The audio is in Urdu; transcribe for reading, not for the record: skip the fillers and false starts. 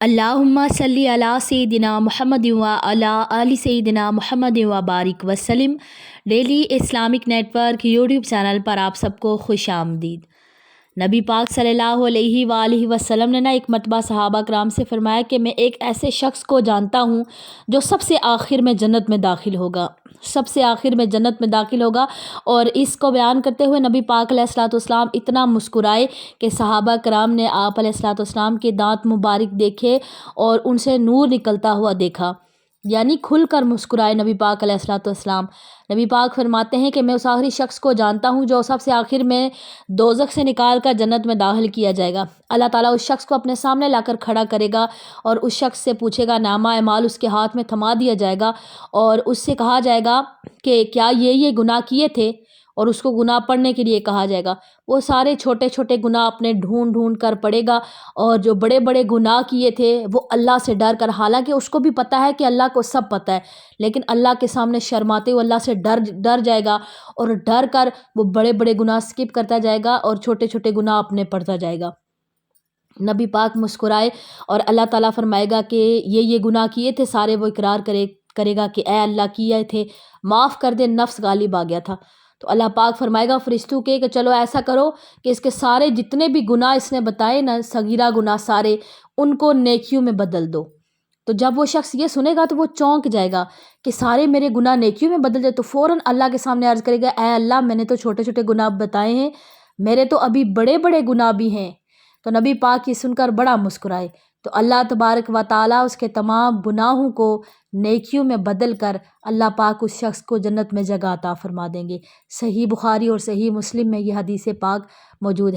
اللہم صلی علی سیدنا محمد و علی آل سیدنا محمد و بارک وسلم۔ Daily Islamic network YouTube channel پر آپ سب کو خوش آمدید۔ نبی پاک صلی اللہ علیہ وآلہ وسلم نے ایک مرتبہ صحابہ کرام سے فرمایا کہ میں ایک ایسے شخص کو جانتا ہوں جو سب سے آخر میں جنت میں داخل ہوگا، سب سے آخر میں جنت میں داخل ہوگا۔ اور اس کو بیان کرتے ہوئے نبی پاک علیہ الصلوۃ والسلام اتنا مسکرائے کہ صحابہ کرام نے آپ علیہ الصلوۃ والسلام کے دانت مبارک دیکھے اور ان سے نور نکلتا ہوا دیکھا، یعنی کھل کر مسکرائے نبی پاک علیہ الصلوۃ والسلام۔ نبی پاک فرماتے ہیں کہ میں اس آخری شخص کو جانتا ہوں جو سب سے آخر میں دوزخ سے نکال کر جنت میں داخل کیا جائے گا۔ اللہ تعالیٰ اس شخص کو اپنے سامنے لا کر کھڑا کرے گا اور اس شخص سے پوچھے گا، نامہ اعمال اس کے ہاتھ میں تھما دیا جائے گا اور اس سے کہا جائے گا کہ کیا یہ گناہ کیے تھے، اور اس کو گناہ پڑھنے کے لیے کہا جائے گا۔ وہ سارے چھوٹے چھوٹے گناہ اپنے ڈھونڈ کر پڑے گا، اور جو بڑے بڑے گناہ کیے تھے وہ اللہ سے ڈر کر، حالانکہ اس کو بھی پتہ ہے کہ اللہ کو سب پتہ ہے، لیکن اللہ کے سامنے شرماتے ہوئے اللہ سے ڈر جائے گا، اور ڈر کر وہ بڑے بڑے گناہ سکپ کرتا جائے گا اور چھوٹے چھوٹے گناہ اپنے پڑھتا جائے گا۔ نبی پاک مسکرائے اور اللہ تعالیٰ فرمائے گا کہ یہ گناہ کیے تھے سارے، وہ اقرار کرے گا کہ اے اللہ کیے تھے، معاف کر دے، نفس غالب آ گیا تھا۔ تو اللہ پاک فرمائے گا فرشتوں کے کہ چلو ایسا کرو کہ اس کے سارے جتنے بھی گناہ اس نے بتائے نا، صغیرہ گناہ سارے، ان کو نیکیوں میں بدل دو۔ تو جب وہ شخص یہ سنے گا تو وہ چونک جائے گا کہ سارے میرے گناہ نیکیوں میں بدل دے، تو فوراً اللہ کے سامنے عرض کرے گا، اے اللہ میں نے تو چھوٹے چھوٹے گناہ بتائے ہیں، میرے تو ابھی بڑے بڑے گناہ بھی ہیں۔ تو نبی پاک یہ سن کر بڑا مسکرائے، تو اللہ تبارک و تعالیٰ اس کے تمام گناہوں کو نیکیوں میں بدل کر اللہ پاک اس شخص کو جنت میں جگہ عطا فرما دیں گے۔ صحیح بخاری اور صحیح مسلم میں یہ حدیث پاک موجود ہے۔